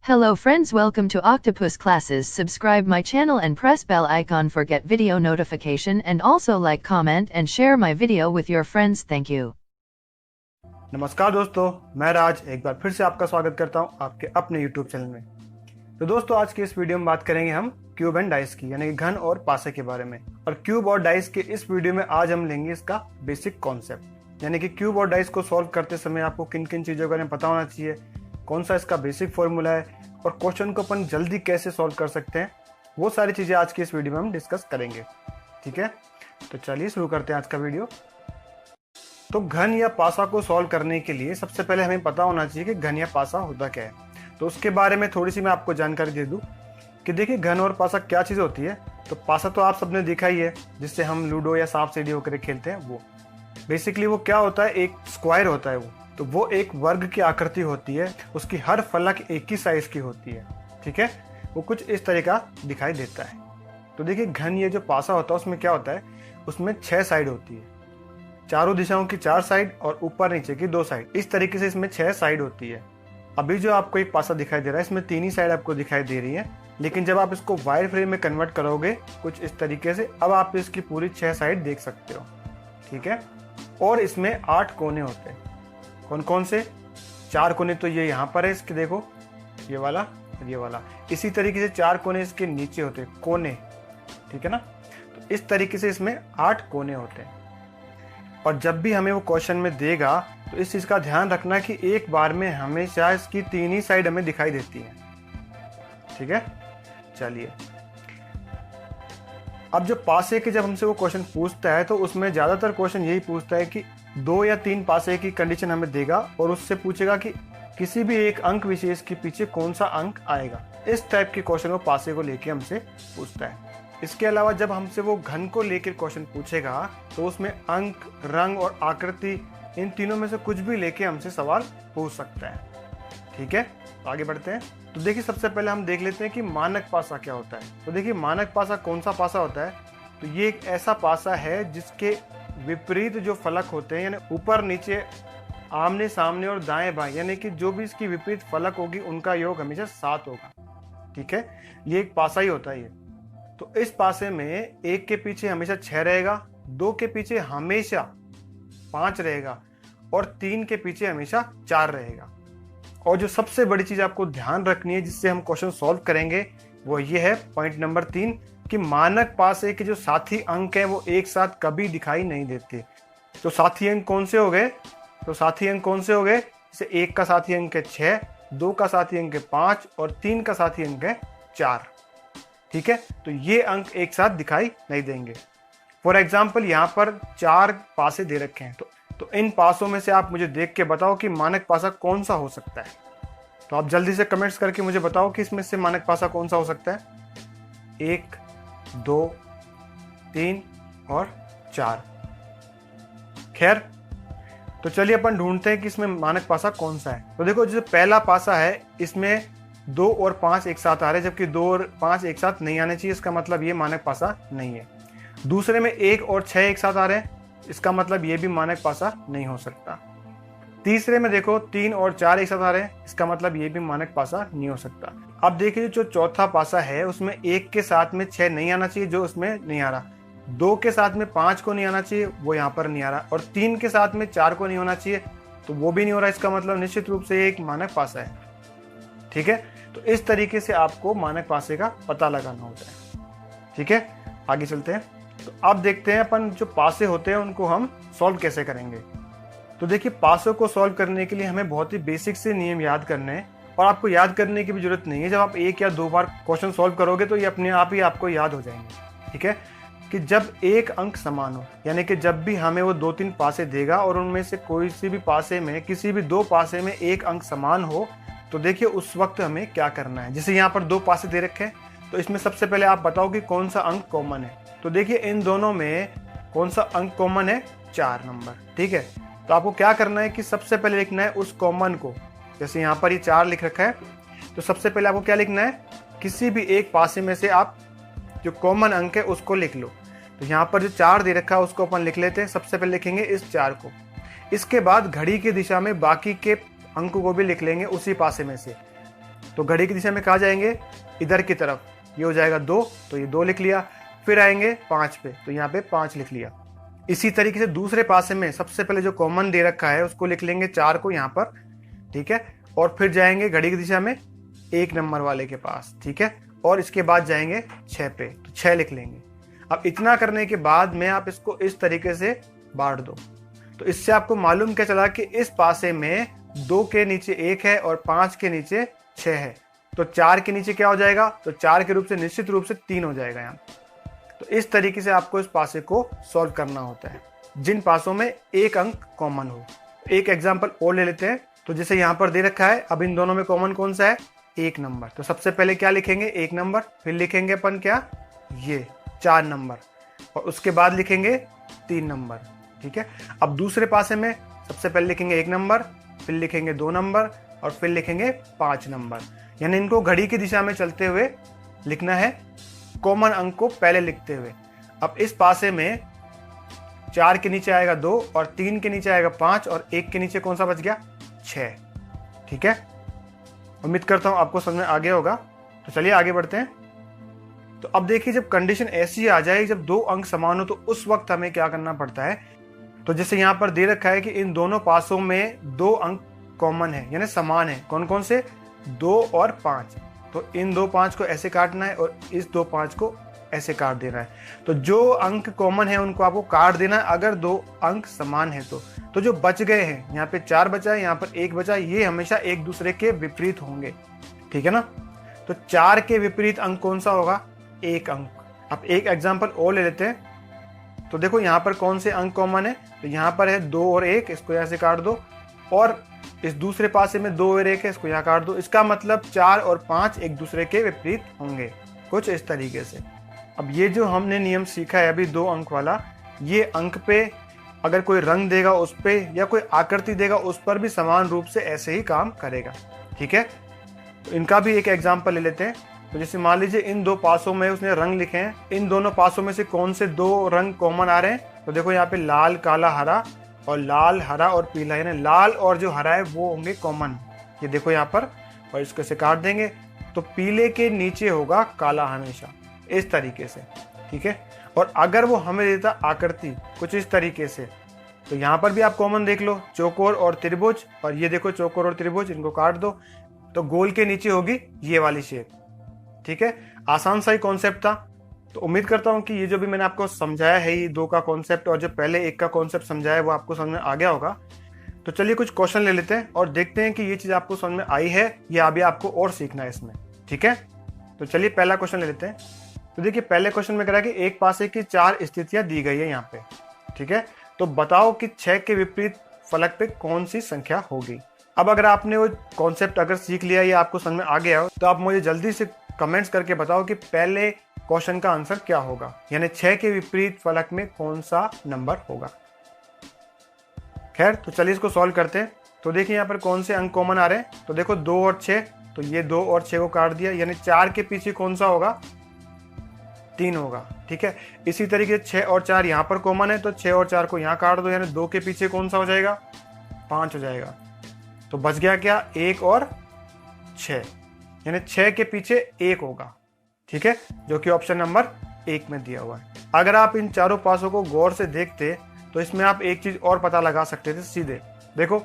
Hello friends, welcome to Octopus Classes. Subscribe my channel and press bell icon for get video notification and also like, comment and share my video with your friends. Thank you. नमस्कार दोस्तों, मैं राज एक बार फिर से आपका स्वागत करता हूं आपके अपने YouTube चैनल में। तो दोस्तों आज की इस वीडियो में बात करेंगे हम क्यूब एंड डाइस की, यानी कि घन और पासे के बारे में। और क्यूब और डाइस के इस वीडियो में आज हम लेंगे इसका बेसिक कॉन्सेप्ट, यानी कि क्यूब और डाइस को सॉल्व करते समय आपको किन किन चीज़ों के बारे में पता होना चाहिए, कौन सा इसका बेसिक फॉर्मूला है और क्वेश्चन को अपन जल्दी कैसे सॉल्व कर सकते हैं, वो सारी चीज़ें आज की इस वीडियो में हम डिस्कस करेंगे। ठीक है, तो चलिए शुरू करते हैं आज का वीडियो। तो घन या पासा को सॉल्व करने के लिए सबसे पहले हमें पता होना चाहिए कि घन या पासा होता क्या है। तो उसके बारे में थोड़ी सी मैं आपको जानकारी दे दूं कि देखिए घन और पासा क्या चीज़ होती है। तो पासा तो आप सबने देखा ही है, जिससे हम लूडो या सांप सीढ़ी होकर खेलते हैं। वो बेसिकली वो क्या होता है, एक स्क्वायर होता है वो एक वर्ग की आकृति होती है, उसकी हर फलक एक ही साइज की होती है। ठीक है, वो कुछ इस तरह का दिखाई देता है। तो देखिए घन ये जो पासा होता है उसमें क्या होता है, उसमें 6 साइड होती है, चारों दिशाओं की 4 साइड और ऊपर नीचे की 2 साइड। इस तरीके से इसमें 6 साइड होती है। अभी जो आपको एक पासा दिखाई दे रहा है इसमें 3 ही साइड आपको दिखाई दे रही है, लेकिन जब आप इसको वायर फ्रेम में कन्वर्ट करोगे कुछ इस तरीके से, अब आप इसकी पूरी 6 साइड देख सकते हो। ठीक है, और इसमें 8 कोने होते हैं। कौन कौन से? 4 कोने तो ये यहाँ पर है इसके, देखो ये वाला और ये वाला। इसी तरीके से 4 कोने इसके नीचे होते हैं, कोने। ठीक है ना, तो इस तरीके से इसमें 8 कोने होते हैं। और जब भी हमें वो क्वेश्चन में देगा तो इस चीज़ का ध्यान रखना कि एक बार में हमेशा इसकी 3 ही साइड हमें दिखाई देती है। ठीक है, चलिए अब जो पासे के जब हमसे वो क्वेश्चन पूछता है तो उसमें ज़्यादातर क्वेश्चन यही पूछता है कि 2 या 3 पासे की कंडीशन हमें देगा और उससे पूछेगा कि किसी भी एक अंक विशेष के पीछे कौन सा अंक आएगा। इस टाइप के क्वेश्चन वो पासे को लेके हमसे पूछता है। इसके अलावा जब हमसे वो घन को लेकर क्वेश्चन पूछेगा तो उसमें अंक, रंग और आकृति, इन तीनों में से कुछ भी लेके हमसे सवाल पूछ सकता है। ठीक है, आगे बढ़ते हैं। तो देखिए सबसे पहले हम देख लेते हैं कि मानक पासा क्या होता है। तो देखिए मानक पासा कौन सा पासा होता है, तो ये एक ऐसा पासा है जिसके विपरीत जो फलक होते हैं, यानी ऊपर नीचे, आमने सामने और दाएं बाएं, यानी कि जो भी इसकी विपरीत फलक होगी उनका योग हमेशा 7 होगा। ठीक है, ये एक पासा ही होता है ये। तो इस पासे में 1 के पीछे हमेशा 6 रहेगा, 2 के पीछे हमेशा 5 रहेगा और 3 के पीछे हमेशा 4 रहेगा। और जो सबसे बड़ी चीज आपको ध्यान रखनी है जिससे हम क्वेश्चन सॉल्व करेंगे वो ये है, पॉइंट नंबर 3, कि मानक पासे के जो साथी अंक हैं वो एक साथ कभी दिखाई नहीं देते। तो साथी अंक कौन से हो गए? तो साथी अंक कौन से हो गए? जैसे 1 का साथी अंक है 6, 2 का साथी अंक है 5 और 3 का साथी अंक है 4। ठीक है, तो ये अंक एक साथ दिखाई नहीं देंगे। फॉर एग्जाम्पल यहाँ पर 4 पासे दे रखे हैं, तो इन पासों में से आप मुझे देख के बताओ कि मानक पासा कौन सा हो सकता है। तो आप जल्दी से कमेंट्स करके मुझे बताओ कि इसमें से मानक पासा कौन सा हो सकता है। 1, 2, 3 और 4। खैर, तो चलिए अपन ढूंढते हैं कि इसमें मानक पासा कौन सा है। तो देखो जो पहला पासा है इसमें 2 और 5 एक साथ आ रहे हैं, जबकि 2 और 5 एक साथ नहीं आने चाहिए, इसका मतलब ये मानक पासा नहीं है। दूसरे में 1 और 6 एक साथ आ रहे हैं, इसका मतलब ये भी मानक पासा नहीं हो सकता। तीसरे में देखो 3 और 4 एक साथ आ रहे हैं, इसका मतलब ये भी मानक पासा नहीं हो सकता। अब देखिए जो चौथा पासा है उसमें 1 के साथ में 6 नहीं आना चाहिए, जो उसमें नहीं आ रहा। 2 के साथ में 5 को नहीं आना चाहिए, वो यहाँ पर नहीं आ रहा। और 3 के साथ में 4 को नहीं होना चाहिए, तो वो भी नहीं हो रहा। इसका मतलब निश्चित रूप से ये एक मानक पासा है। ठीक है, तो इस तरीके से आपको मानक पासे का पता लगाना होता है। ठीक है, आगे चलते हैं। तो अब देखते हैं अपन जो पासे होते हैं उनको हम सॉल्व कैसे करेंगे। तो देखिए पासों को सॉल्व करने के लिए हमें बहुत ही बेसिक से नियम याद करने हैं, और आपको याद करने की भी जरूरत नहीं है। जब आप 1 या 2 बार क्वेश्चन सॉल्व करोगे तो ये अपने आप ही आपको याद हो जाएंगे। ठीक है, कि जब एक अंक समान हो, यानी कि जब भी हमें वो 2-3 पासे देगा और उनमें से कोई सी भी पासे में, किसी भी 2 पासे में एक अंक समान हो, तो देखिए उस वक्त हमें क्या करना है। जैसे यहाँ पर 2 पासे दे रखे हैं, तो इसमें सबसे पहले आप बताओ कि कौन सा अंक कॉमन है। तो देखिए इन दोनों में कौन सा अंक कॉमन है? 4 नंबर। ठीक है, तो आपको क्या करना है कि सबसे पहले लिखना है उस कॉमन को। जैसे यहाँ पर ये 4 लिख रखा है, तो सबसे पहले आपको क्या लिखना है, किसी भी एक पासे में से आप जो कॉमन अंक है उसको लिख लो। तो यहाँ पर जो 4 दे रखा है उसको अपन लिख लेते हैं। सबसे पहले लिखेंगे इस 4 को, इसके बाद घड़ी की दिशा में बाकी के अंक को भी लिख लेंगे उसी पासे में से। तो घड़ी की दिशा में कहाँ जाएंगे, इधर की तरफ, ये हो जाएगा 2, तो ये 2 लिख लिया। फिर आएंगे 5 पे, तो यहाँ पे 5 लिख लिया। इसी तरीके से दूसरे पासे में सबसे पहले जो कॉमन दे रखा है उसको लिख लेंगे 4 को यहाँ पर, ठीक है, और फिर जाएंगे घड़ी की दिशा में 1 नंबर वाले के पास, ठीक है, और इसके बाद जाएंगे 6 पे, तो 6 लिख लेंगे। अब इतना करने के बाद में आप इसको इस तरीके से बांट दो, तो इससे आपको मालूम क्या चला कि इस पासे में 2 के नीचे 1 है और 5 के नीचे 6 है, तो 4 के नीचे क्या हो जाएगा, तो 4 के रूप से निश्चित रूप से 3 हो जाएगा यहाँ। तो इस तरीके से आपको इस पासे को सॉल्व करना होता है जिन पासों में एक अंक कॉमन हो। एक एग्जांपल और ले लेते हैं। तो जैसे यहाँ पर दे रखा है, अब इन दोनों में कॉमन कौन सा है, 1 नंबर। तो सबसे पहले क्या लिखेंगे, 1 नंबर, फिर लिखेंगे अपन क्या, ये 4 नंबर, और उसके बाद लिखेंगे 3 नंबर, ठीक है। अब दूसरे पासे में सबसे पहले लिखेंगे 1 नंबर, फिर लिखेंगे 2 नंबर और फिर लिखेंगे 5 नंबर। यानी इनको घड़ी की दिशा में चलते हुए लिखना है, कॉमन अंक को पहले लिखते हुए। अब इस पासे में 4 के नीचे आएगा 2 और 3 के नीचे आएगा 5 और 1 के नीचे कौन सा बच गया, 6, ठीक है। उम्मीद करता हूं आपको समझ में आ गया होगा। तो चलिए आगे बढ़ते हैं। तो अब देखिए, जब कंडीशन ऐसी आ जाए जब 2 अंक समान हो तो उस वक्त हमें क्या करना पड़ता है। तो जैसे यहाँ पर दे रखा है कि इन दोनों पासों में 2 अंक कॉमन है, यानी समान है। कौन कौन से, 2 और 5। तो इन 2 5 को ऐसे काटना है और इस 2 5 को ऐसे काट देना है। तो जो अंक कॉमन है उनको आपको काट देना है अगर 2 अंक समान है तो जो बच गए हैं, यहाँ पे 4 बचा है, यहाँ पर 1 बचा, ये हमेशा एक दूसरे के विपरीत होंगे, ठीक है ना। तो 4 के विपरीत अंक कौन सा होगा, 1 अंक। अब एक एग्जाम्पल और ले लेते हैं। तो देखो यहाँ पर कौन से अंक कॉमन है, तो यहाँ पर है 2 और 1, इसको यहाँ से काट दो, और इस दूसरे पासे में 2 और 1 है, इसको यहाँ काट दो। इसका मतलब 4 और 5 एक दूसरे के विपरीत होंगे, कुछ इस तरीके से। अब ये जो हमने नियम सीखा है अभी 2 अंक वाला, ये अंक पे अगर कोई रंग देगा उस पे या कोई आकृति देगा उस पर भी समान रूप से ऐसे ही काम करेगा, ठीक है। तो इनका भी एक एग्जाम्पल ले लेते हैं। तो जैसे मान लीजिए इन 2 पासों में उसने रंग लिखे हैं, इन दोनों पासों में से कौन से 2 रंग कॉमन आ रहे हैं। तो देखो यहाँ पे लाल, काला, हरा, और लाल, हरा और पीला, यानी लाल और जो हरा है वो होंगे कॉमन। ये देखो यहाँ पर, और इसको से काट देंगे तो पीले के नीचे होगा काला हमेशा, इस तरीके से, ठीक है। और अगर वो हमें देता आकृति कुछ इस तरीके से, तो यहाँ पर भी आप कॉमन देख लो, चौकोर और त्रिभुज, और ये देखो चौकोर और त्रिभुज, इनको काट दो तो गोल के नीचे होगी ये वाली शेप, ठीक है। आसान सा ही कॉन्सेप्ट था। तो उम्मीद करता हूँ कि ये जो भी मैंने आपको समझाया है, ये 2 का कॉन्सेप्ट और जो पहले 1 का कॉन्सेप्ट समझाया है वो आपको समझ में आ गया होगा। तो चलिए कुछ क्वेश्चन ले लेते हैं और देखते हैं कि ये चीज़ आपको समझ में आई है या अभी आपको और सीखना है इसमें, ठीक है। तो चलिए पहला क्वेश्चन ले लेते हैं। तो देखिए पहले क्वेश्चन में कह रहा है कि एक पासे की 4 स्थितियां दी गई है यहाँ पे, ठीक है। तो बताओ कि 6 के विपरीत फलक पे कौन सी संख्या होगी। अब अगर आपने वो कॉन्सेप्ट अगर सीख लिया या आपको समझ में आ गया हो तो आप मुझे जल्दी से कमेंट्स करके बताओ कि पहले क्वेश्चन का आंसर क्या होगा, यानी 6 के विपरीत फलक में कौन सा नंबर होगा। खैर, तो चलिए इसको सॉल्व करते हैं। तो देखिए यहाँ पर कौन से अंक कॉमन आ रहे हैं। तो देखो 2 और 6, तो ये 2 और 6 को काट दिया, यानी 4 के पीछे कौन सा होगा, 3 होगा, ठीक है। इसी तरीके से 6 और 4 यहाँ पर कॉमन है, तो 6 और 4 को यहाँ काट दो, यानी 2 के पीछे कौन सा हो जाएगा, 5 हो जाएगा। तो बच गया क्या, 1 और 6, यानी 6 के पीछे 1 होगा, ठीक है, जो कि ऑप्शन नंबर 1 में दिया हुआ है। अगर आप इन चारों पासों को गौर से देखते तो इसमें आप एक चीज और पता लगा सकते थे सीधे। देखो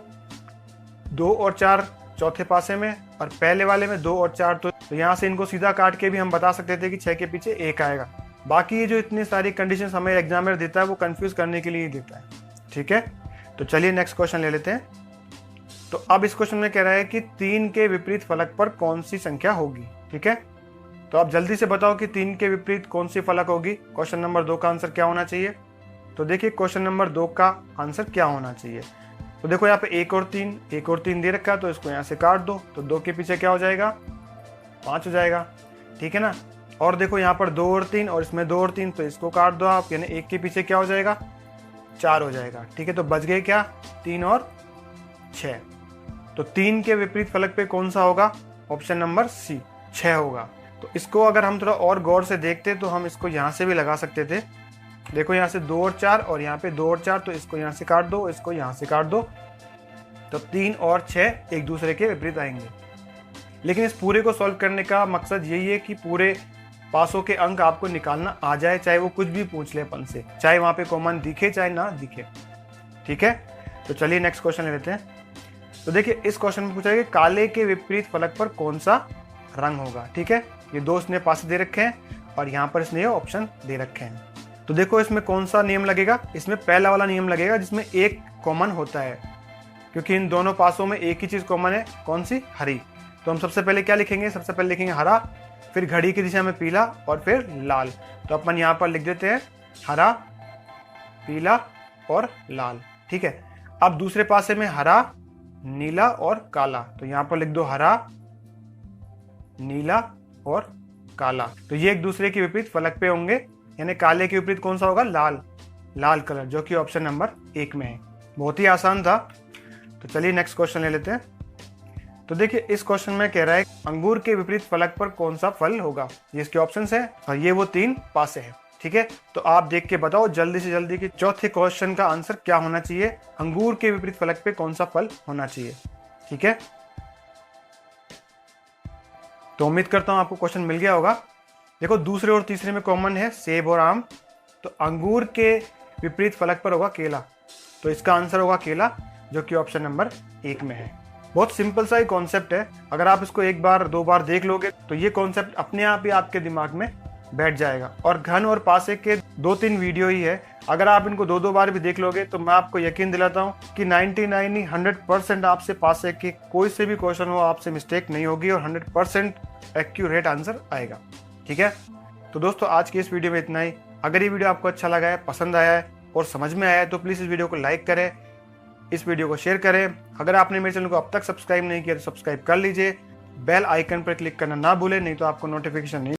2 और 4 चौथे पासे में और पहले वाले में 2 और 4, तो यहाँ से इनको सीधा काट के भी हम बता सकते थे कि 6 के पीछे 1 आएगा। बाकी ये जो इतनी सारी कंडीशन हमें एग्जामिनर देता है वो कंफ्यूज करने के लिए ही देता है, ठीक है। तो चलिए नेक्स्ट क्वेश्चन ले लेते हैं। तो अब इस क्वेश्चन में कह रहा है कि 3 के विपरीत फलक पर कौन सी संख्या होगी, ठीक है। तो आप जल्दी से बताओ कि 3 के विपरीत कौन सी फलक होगी। क्वेश्चन नंबर 2 का आंसर क्या होना चाहिए। तो देखिए क्वेश्चन नंबर 2 का आंसर क्या होना चाहिए। तो देखो यहाँ पे 1 और 3 दे रखा है, तो इसको यहाँ से काट दो, तो 2 के पीछे क्या हो जाएगा, 5 हो जाएगा, ठीक है ना। और देखो यहाँ पर 2 और 3 और इसमें 2 और 3, तो इसको काट दो आप, यानी 1 के पीछे क्या हो जाएगा, 4 हो जाएगा, ठीक है। तो बच गए क्या, 3 और 6। तो 3 के विपरीत फलक पे कौन सा होगा, ऑप्शन नंबर सी, 6 होगा। तो इसको अगर हम थोड़ा और गौर से देखते तो हम इसको यहाँ से भी लगा सकते थे। देखो यहाँ से 2 और 4 और यहाँ पे 2 और 4, तो इसको यहाँ से काट दो, इसको यहाँ से काट दो, तो 3 और 6 एक दूसरे के विपरीत आएंगे। लेकिन इस पूरे को सॉल्व करने का मकसद यही है कि पूरे पासों के अंक आपको निकालना आ जाए, चाहे वो कुछ भी पूछ ले अपन से, चाहे वहां पे कॉमन दिखे चाहे ना दिखे। ठीक है, तो चलिए नेक्स्ट क्वेश्चन ले लेते हैं। तो देखिए इस क्वेश्चन में पूछा है कि काले के विपरीत फलक पर कौन सा रंग होगा। ठीक है, ये दो इसने पास दे रखे हैं और यहाँ पर इसने ये ऑप्शन दे रखे हैं। तो देखो इसमें कौन सा नियम लगेगा, इसमें पहला वाला नियम लगेगा जिसमें एक कॉमन होता है, क्योंकि इन दोनों पासों में एक ही चीज कॉमन है, कौन सी, हरी। तो हम सबसे पहले क्या लिखेंगे, सबसे पहले लिखेंगे हरा, फिर घड़ी की दिशा में पीला और फिर लाल। तो अपन यहाँ पर लिख देते हैं हरा, पीला और लाल। ठीक है, अब दूसरे पासे में हरा, नीला और काला। तो यहाँ पर लिख दो हरा, नीला और काला। तो ये एक दूसरे के विपरीत फलक पे होंगे, यानी काले के विपरीत कौन सा होगा, लाल, लाल कलर, जो कि ऑप्शन नंबर 1 में है। बहुत ही आसान था। तो चलिए नेक्स्ट क्वेश्चन ले लेते हैं। तो देखिए इस क्वेश्चन में कह रहा है अंगूर के विपरीत फलक पर कौन सा फल होगा। ये इसके ऑप्शंस है और ये वो 3 पासे हैं। ठीक है, तो आप देख के बताओ जल्दी से जल्दी कि चौथे क्वेश्चन का आंसर क्या होना चाहिए, अंगूर के विपरीत फलक पे कौन सा फल होना चाहिए। ठीक है, तो उम्मीद करता हूं आपको क्वेश्चन मिल गया होगा। देखो दूसरे और तीसरे में कॉमन है सेब और आम, तो अंगूर के विपरीत फलक पर होगा केला, तो इसका आंसर होगा केला, जो कि ऑप्शन नंबर 1 में है। बहुत सिंपल सा ही कॉन्सेप्ट है, अगर आप इसको एक बार दो बार देख लोगे तो ये कॉन्सेप्ट अपने आप ही आपके दिमाग में बैठ जाएगा। और घन और पासे के 2-3 वीडियो ही है, अगर आप इनको 2-2 बार भी देख लोगे तो मैं आपको यकीन दिलाता हूँ कि 99 100% आपसे पासे के कोई से भी क्वेश्चन हो आपसे मिस्टेक नहीं होगी और 100% एक्यूरेट आंसर आएगा। ठीक है, तो दोस्तों आज की इस वीडियो में इतना ही। अगर ये वीडियो आपको अच्छा लगा है, पसंद आया है और समझ में आया है तो प्लीज़ इस वीडियो को लाइक करें, इस वीडियो को शेयर करें। अगर आपने मेरे चैनल को अब तक सब्सक्राइब नहीं किया तो सब्सक्राइब कर लीजिए, बेल आइकन पर क्लिक करना ना भूलें, नहीं तो आपको नोटिफिकेशन नहीं